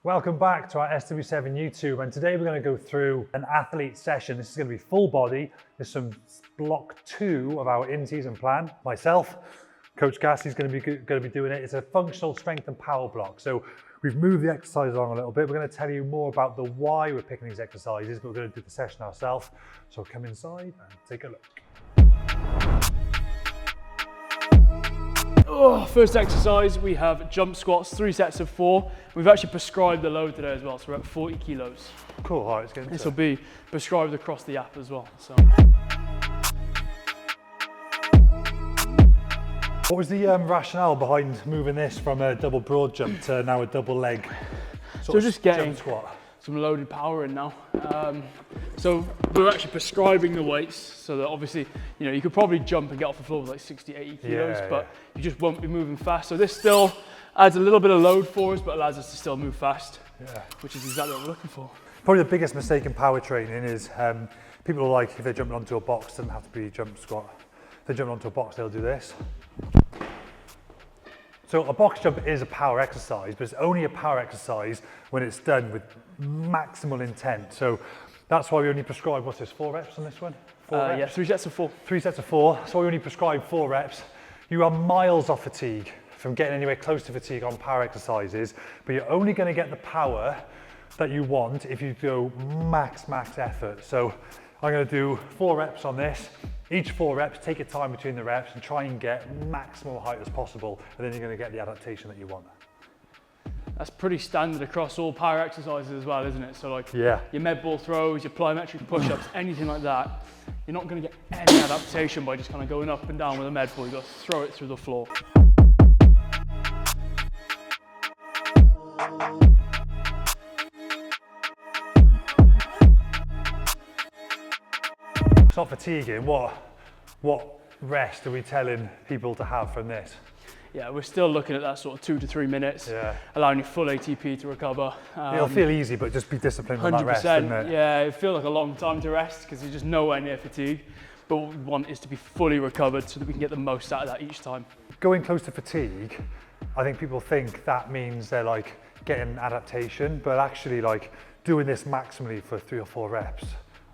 Welcome back to our SW7 YouTube, and today we're going to go through an athlete session. This is going to be full body. There's some block 2 of our in-season plan. Myself, Coach Gassie's going to be doing it. It's a functional strength and power block. So we've moved the exercise along a little bit. We're going to tell you more about the why we're picking these exercises, but we're going to do the session ourselves. So come inside and take a look. First exercise, we have jump squats, 3 sets of 4. We've actually prescribed the load today as well, so we're at 40 kilos. Cool, all right, let's get into it. This will be prescribed across the app as well. So. What was the rationale behind moving this from a double broad jump to now a double leg So just getting jump squat? Some loaded power in now. So we're actually prescribing the weights so that obviously, you know, you could probably jump and get off the floor with like 60, 80 kilos, but you just won't be moving fast. So this still adds a little bit of load for us, but allows us to still move fast, which is exactly what we're looking for. Probably the biggest mistake in power training is people are like, if they're jumping onto a box, it doesn't have to be jump squat. If they're jumping onto a box, they'll do this. So a box jump is a power exercise, but it's only a power exercise when it's done with maximal intent. So that's why we only prescribe, what's this, 4 reps on this one? 4 reps? Yeah, 3 sets of 4. 3 sets of 4, so we only prescribe 4 reps. You are miles off fatigue from getting anywhere close to fatigue on power exercises, but you're only going to get the power that you want if you go max effort. So I'm going to do 4 reps on this. Each 4 reps, take your time between the reps and try and get maximal height as possible, and then you're going to get the adaptation that you want. That's pretty standard across all power exercises as well, isn't it? So like your med ball throws, your plyometric push-ups, anything like that, you're not going to get any adaptation by just kind of going up and down with a med ball. You've got to throw it through the floor. It's not fatiguing. What rest are we telling people to have from this? Yeah, we're still looking at that sort of 2 to 3 minutes, allowing your full ATP to recover. It'll feel easy, but just be disciplined on that rest, isn't it? Yeah, it feels like a long time to rest because you're just nowhere near fatigue. But what we want is to be fully recovered so that we can get the most out of that each time. Going close to fatigue, I think people think that means they're like getting adaptation, but actually like doing this maximally for 3 or 4 reps.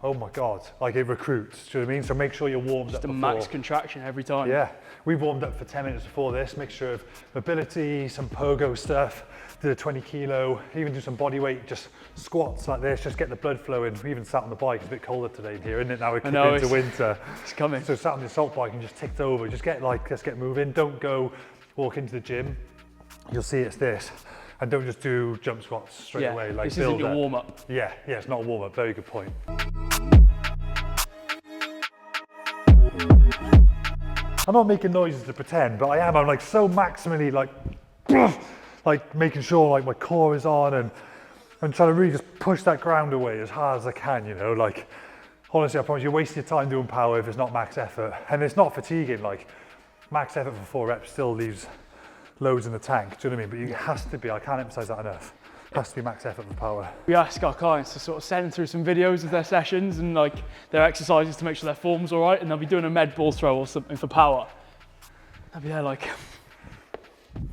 Oh my God, like it recruits, do you know what I mean? So make sure you're warmed up before. Just a max contraction every time. Yeah, we've warmed up for 10 minutes before this, mixture of mobility, some pogo stuff, did a 20 kilo, even do some body weight, just squats like this, just get the blood flowing. We even sat on the bike, it's a bit colder today in here, isn't it? Now we're into winter. It's coming. So sat on the assault bike and just ticked over, just get like, let's get moving. Don't go walk into the gym, you'll see it's this. And don't just do jump squats straight away. Like this isn't your warm up. Yeah, it's not a warm up, very good point. I'm not making noises to pretend, but I am. I'm like so maximally like making sure like my core is on, and I'm trying to really just push that ground away as hard as I can, you know, like honestly, I promise you're wasting your time doing power if it's not max effort. And it's not fatiguing, like max effort for 4 reps still leaves loads in the tank, do you know what I mean? But it has to be, I can't emphasize that enough. It has to be max effort for power. We ask our clients to sort of send through some videos of their sessions and like their exercises to make sure their form's all right, and they'll be doing a med ball throw or something for power. They'll be there like... and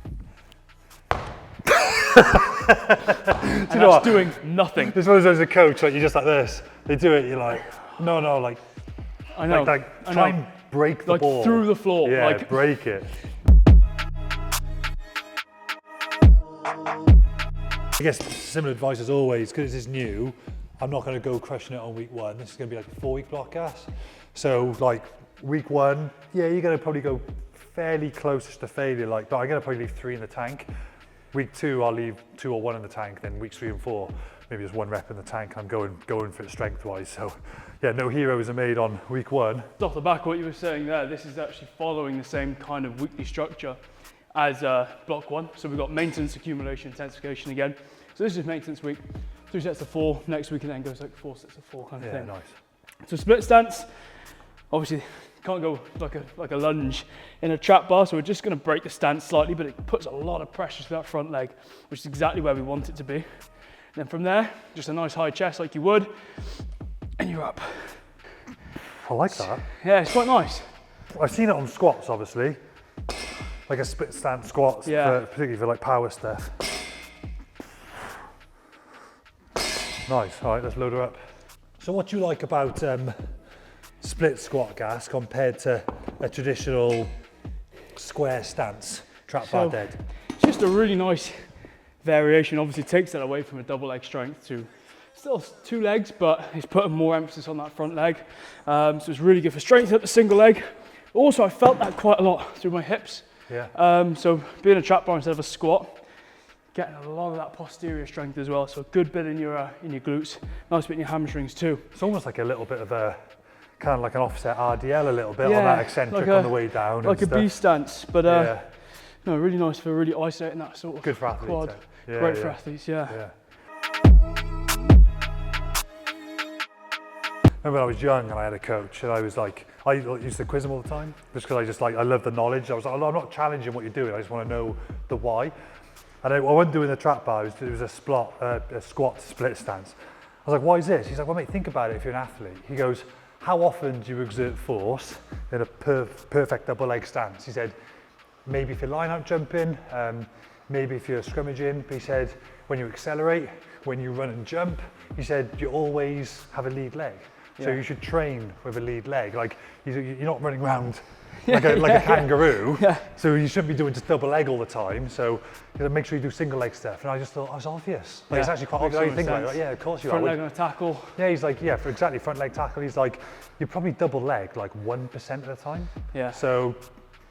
do you know what? Doing nothing. This one as a coach, like you're just like this. They do it, you're like, no, like, I know. Try and break the ball. Like through the floor. Yeah, like, break it. I guess similar advice as always, because this is new, I'm not going to go crushing it on week 1. This is going to be like a 4-week block, Gas. So like week 1, yeah, you're going to probably go fairly close to failure, like, but I'm going to probably leave 3 in the tank. Week 2, I'll leave 2 or 1 in the tank. Then weeks 3 and 4, maybe just 1 rep in the tank. I'm going for it strength-wise. So yeah, no heroes are made on week 1. Off the back of what you were saying there, this is actually following the same kind of weekly structure as block 1. So we've got maintenance, accumulation, intensification again. So this is maintenance week, 3 sets of 4, next week and then goes like 4 sets of 4 kind of thing. Nice. So split stance, obviously can't go like a lunge in a trap bar, so we're just going to break the stance slightly, but it puts a lot of pressure to that front leg, which is exactly where we want it to be. And then from there, just a nice high chest like you would, and you're up. I like that. Yeah, it's quite nice. I've seen it on squats, obviously. Like a split stance squats, particularly for like power stuff. Nice. All right, let's load her up. So what do you like about split squat gas compared to a traditional square stance trap bar dead? It's just a really nice variation. Obviously takes that away from a double leg strength to still 2 legs, but it's putting more emphasis on that front leg. So it's really good for strength at the single leg. Also, I felt that quite a lot through my hips. Yeah. So being a trap bar instead of a squat, getting a lot of that posterior strength as well. So a good bit in your glutes, nice bit in your hamstrings too. It's almost like a little bit of a, kind of like an offset RDL a little bit on that eccentric on the way down. Like and a B stance, but no, really nice for really isolating that sort of good for athletes. quad. Yeah, Great for athletes, yeah. Remember when I was young and I had a coach and I was like, I used to quiz him all the time just because I love the knowledge. I was like, I'm not challenging what you're doing, I just want to know the why. And I wasn't doing the trap bar, it was a squat split stance. I was like, why is this? He's like, well mate, think about it if you're an athlete. He goes, how often do you exert force in a perfect double leg stance? He said, maybe if you're line out jumping, maybe if you're scrimmaging. But he said, when you accelerate, when you run and jump, he said, you always have a lead leg. So you should train with a lead leg. Like you're not running around like a kangaroo. Yeah. So you shouldn't be doing just double leg all the time. So make sure you do single leg stuff. And I just thought, oh, it's obvious. Like, it's actually quite obvious. You think about it, like, yeah, of course you are. Front leg on a tackle. Yeah, he's like, yeah, exactly, front leg tackle. He's like, you're probably double leg like 1% of the time. Yeah. So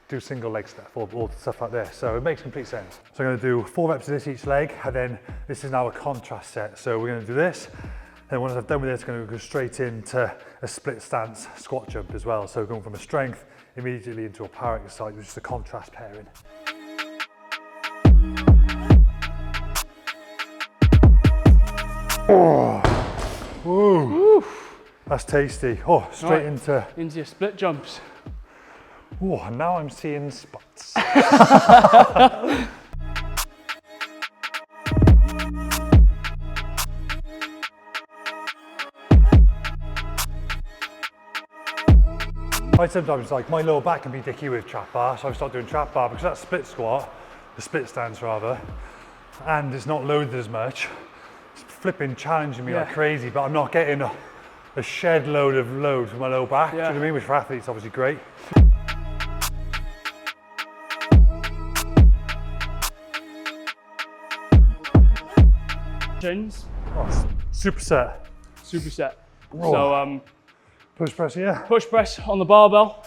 do single leg stuff or stuff like this. So it makes complete sense. So I'm going to do 4 reps of this each leg, and then this is now a contrast set. So we're going to do this. And once I've done with this, I'm going to go straight into a split stance squat jump as well. So going from a strength immediately into a power exercise, which is a contrast pairing. Oh, whoa, that's tasty. Oh, straight into your split jumps. Oh, and now I'm seeing spots. I sometimes like my lower back can be dicky with trap bar, so I've started doing trap bar because that split squat, the split stance rather, and it's not loaded as much. It's flipping challenging me like crazy, but I'm not getting a shed load of load from my lower back. Do you know what I mean? Which for athletes obviously great. Oh, superset. Superset. So push press here. Push press on the barbell.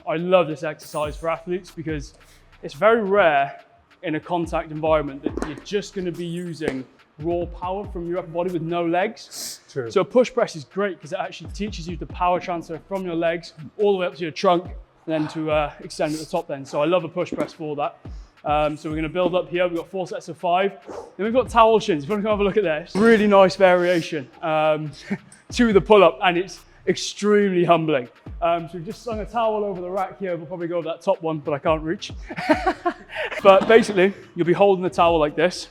I love this exercise for athletes because it's very rare in a contact environment that you're just going to be using raw power from your upper body with no legs. True. So a push press is great because it actually teaches you the power transfer from your legs all the way up to your trunk and then to extend at the top then. So I love a push press for that. So we're going to build up here. We've got 4 sets of 5. Then we've got towel shins. If you want to come have a look at this, really nice variation to the pull-up, and it's extremely humbling. So we've just slung a towel over the rack here. We'll probably go over that top one, but I can't reach. But basically, you'll be holding the towel like this,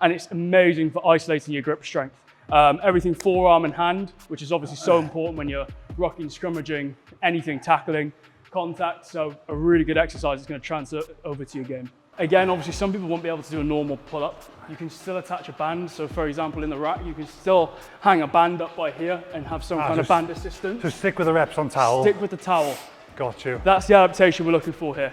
and it's amazing for isolating your grip strength. Everything forearm and hand, which is obviously so important when you're rocking, scrummaging, anything, tackling, contact. So a really good exercise is going to transfer over to your game. Again, obviously some people won't be able to do a normal pull-up. You can still attach a band. So for example, in the rack, you can still hang a band up by here and have some kind of band assistance. So stick with the reps on towel. Stick with the towel. Got you. That's the adaptation we're looking for here.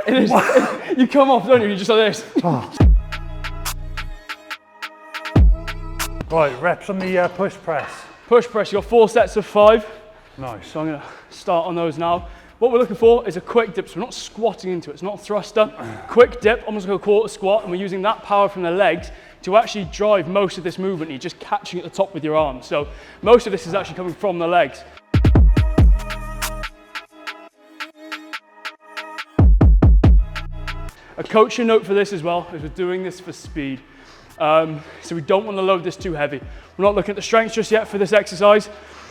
It is. You come off, don't you? You're just like this. Oh. Right, reps on the push press. Push press, you've got 4 sets of 5. Nice. So I'm going to start on those now. What we're looking for is a quick dip, so we're not squatting into it. It's not a thruster. Quick dip, almost like a quarter squat, and we're using that power from the legs to actually drive most of this movement. You're just catching at the top with your arms. So most of this is actually coming from the legs. A coaching note for this as well is we're doing this for speed. So we don't want to load this too heavy. We're not looking at the strength just yet for this exercise.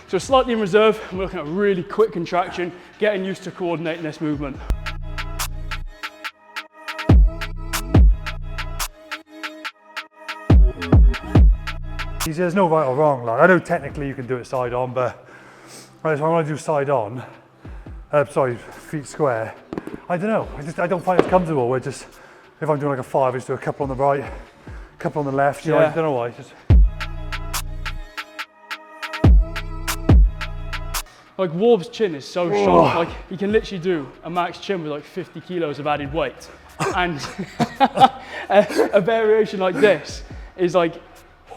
So slightly in reserve, and we're looking at really quick contraction, getting used to coordinating this movement. There's no right or wrong. Like, I know technically you can do it side on, but if I want to do side on, sorry, feet square. I don't know, I don't find it comfortable. We're just, if I'm doing like a 5, I just do a couple on the right, a couple on the left, you know, I don't know why. Just... Like Warb's chin is so short, like he can literally do a max chin with like 50 kilos of added weight. And a variation like this is like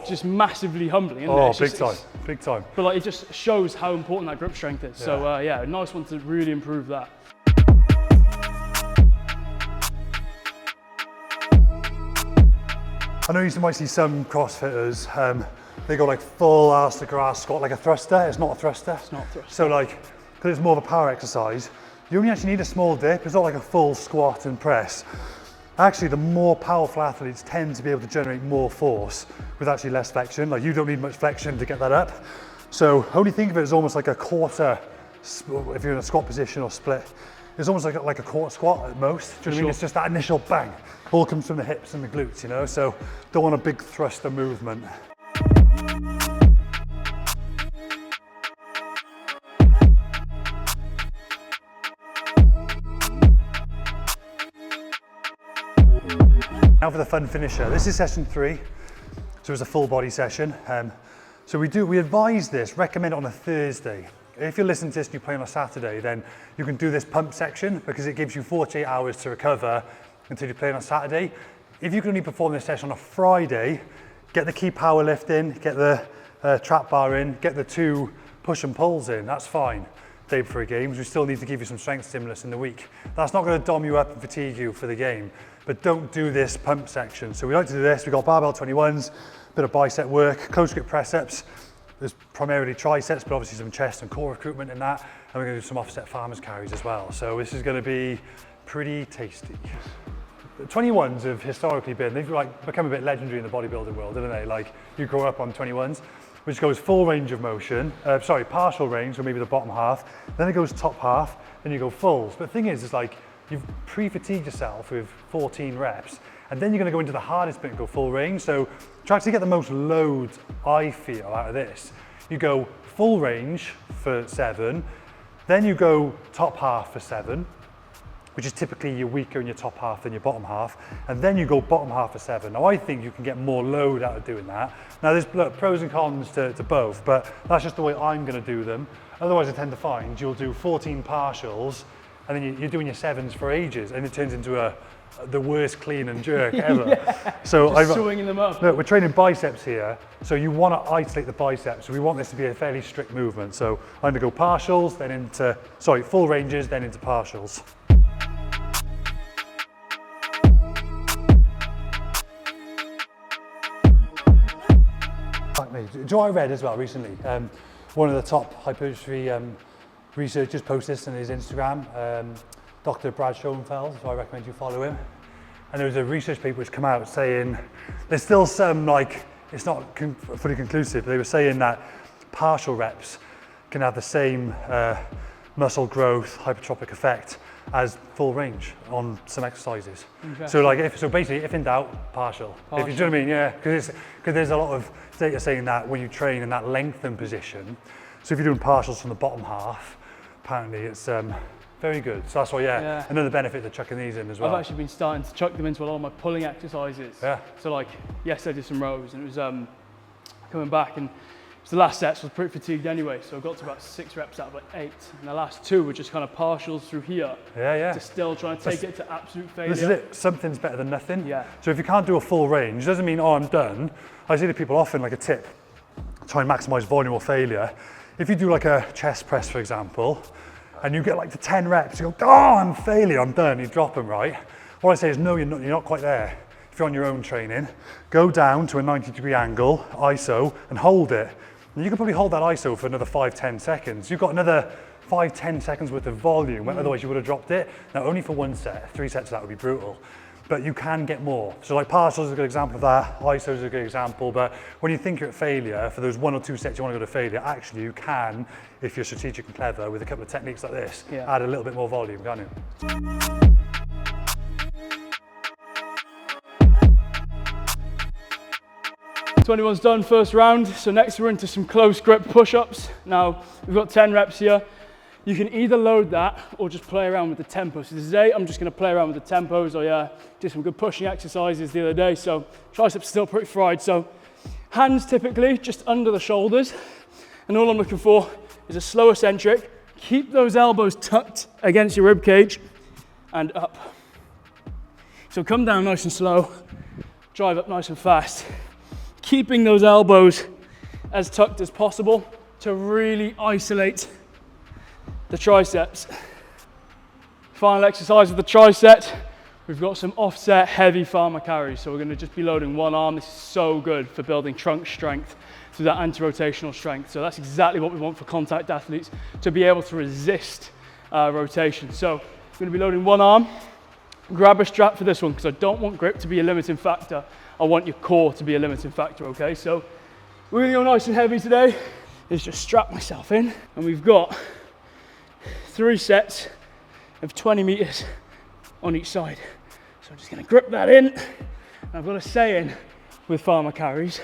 just massively humbling, isn't it? Oh, it's big just, time, big time. But like it just shows how important that grip strength is. So yeah, a nice one to really improve that. I know you might see some CrossFitters, they go like full arse to grass squat like a thruster. It's not a thruster. It's not a thruster. So like, because it's more of a power exercise, you only actually need a small dip. It's not like a full squat and press. Actually, the more powerful athletes tend to be able to generate more force with actually less flexion. Like you don't need much flexion to get that up. So only think of it as almost like a quarter, if you're in a squat position or split, it's almost like a quarter squat at most. Do you know what I mean? It's just that initial bang. All comes from the hips and the glutes, you know? So don't want a big thruster movement. Now for the fun finisher. This is session 3, so it's a full body session. So we advise this, recommend it on a Thursday. If you're listening to this and you play on a Saturday, then you can do this pump section because it gives you 48 hours to recover until you play on a Saturday. If you can only perform this session on a Friday, get the key power lift in, get the trap bar in, get the 2 push and pulls in, that's fine. Day before a game, because we still need to give you some strength stimulus in the week. That's not going to dom you up and fatigue you for the game, but don't do this pump section. So we like to do this, we've got barbell 21s, bit of bicep work, close grip press ups, there's primarily triceps, but obviously some chest and core recruitment in that, and we're going to do some offset farmers carries as well. So this is going to be pretty tasty. The 21s have historically been, they've like become a bit legendary in the bodybuilding world, haven't they? Like you grow up on 21s, which goes full range of motion, partial range, or maybe the bottom half, then it goes top half, then you go fulls. But the thing is like, you've pre-fatigued yourself with 14 reps, and then you're gonna go into the hardest bit and go full range. So to actually get the most load, I feel, out of this, you go full range for 7, then you go top half for 7, which is typically you're weaker in your top half than your bottom half, and then you go bottom half for 7. Now I think you can get more load out of doing that. Now there's pros and cons to both, but that's just the way I'm gonna do them. Otherwise I tend to find you'll do 14 partials, and then you're doing your 7s for ages, and it turns into the worst clean and jerk ever. Yeah, so just swinging them up. Look, we're training biceps here, so you want to isolate the biceps. So we want this to be a fairly strict movement. So I'm gonna go partials, then into, full ranges, then into partials. Do you know what I read as well recently? One of the top hypertrophy researchers posted this on his Instagram, Dr. Brad Schoenfeld, so I recommend you follow him. And there was a research paper which came out saying, there's still some, like, it's not fully conclusive, but they were saying that partial reps can have the same muscle growth, hypertrophic effect as full range on some exercises. So like, basically, if in doubt, partial. If you know what I mean, yeah, because there's a lot of data saying that when you train in that lengthened position, so if you're doing partials from the bottom half, apparently it's very good. So that's why, another benefit to chucking these in as well. I've actually been starting to chuck them into a lot of my pulling exercises. Yeah. So like, yesterday I did some rows, and it was coming back, and the last sets was pretty fatigued anyway, so I got to about 6 reps out of like 8, and the last 2 were just kind of partials through here. Yeah. To still trying to take it to absolute failure. This is it, something's better than nothing. Yeah. So if you can't do a full range, doesn't mean, oh, I'm done. I say to people often, like a tip, try and maximize volume or failure. If you do like a chest press, for example, and you get like to 10 reps, you go, oh, I'm failing, I'm done, you drop them, right? What I say is, no, you're not quite there. If you're on your own training, go down to a 90-degree angle, ISO, and hold it. And you can probably hold that ISO for another 5-10 seconds. You've got another 5-10 seconds worth of volume, otherwise you would have dropped it. Now only for 1 set, 3 sets of that would be brutal. But you can get more. So like partials is a good example of that, ISO is a good example, but when you think you're at failure, for those 1 or 2 sets you want to go to failure, actually you can, if you're strategic and clever, with a couple of techniques like this, add a little bit more volume, can't you? 21's done, first round. So next we're into some close grip push-ups. Now we've got 10 reps here. you can either load that or just play around with the tempo. So today I'm just going to play around with the tempos. I did some good pushing exercises the other day, so triceps still pretty fried. So hands typically just under the shoulders, and all I'm looking for is a slow eccentric. Keep those elbows tucked against your rib cage and up. So come down nice and slow, drive up nice and fast, keeping those elbows as tucked as possible to really isolate the triceps. Final exercise of the tricep, we've got some offset heavy farmer carries. So we're going to just be loading one arm. This is so good for building trunk strength through that anti-rotational strength. So that's exactly what we want for contact athletes, to be able to resist rotation. So I'm going to be loading one arm. Grab a strap for this one because I don't want grip to be a limiting factor. I want your core to be a limiting factor, okay? So we're going to go nice and heavy today. Is just strap myself in, and we've got 3 sets of 20 meters on each side. So I'm just going to grip that in. And I've got a saying with farmer carries: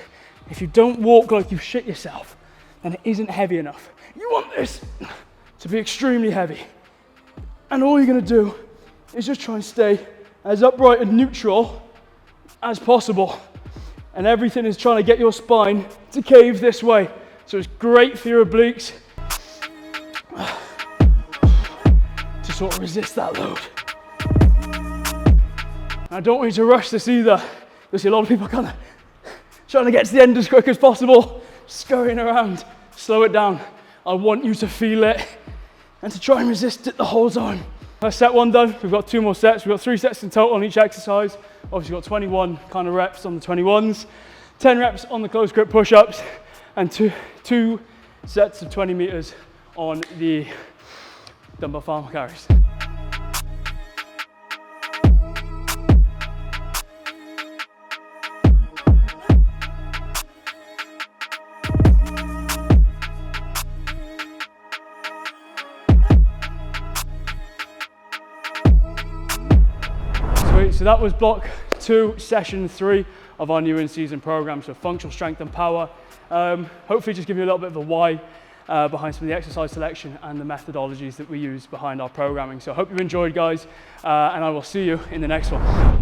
if you don't walk like you've shit yourself, then it isn't heavy enough. You want this to be extremely heavy. And all you're going to do is just try and stay as upright and neutral as possible. And everything is trying to get your spine to cave this way. So it's great for your obliques to sort of resist that load. And I don't want you to rush this either. You'll see a lot of people kind of trying to get to the end as quick as possible, scurrying around. Slow it down. I want you to feel it and to try and resist it the whole time. That's set 1 done. We've got 2 more sets. We've got 3 sets in total on each exercise. Obviously got 21 kind of reps on the 21s, 10 reps on the close grip push-ups, and two sets of 20 meters on the dumbbell farmer carries. Sweet, so that was block 2, session 3 of our new in-season program, so functional strength and power. Hopefully just give you a little bit of a why behind some of the exercise selection and the methodologies that we use behind our programming. So I hope you've enjoyed, guys, and I will see you in the next one.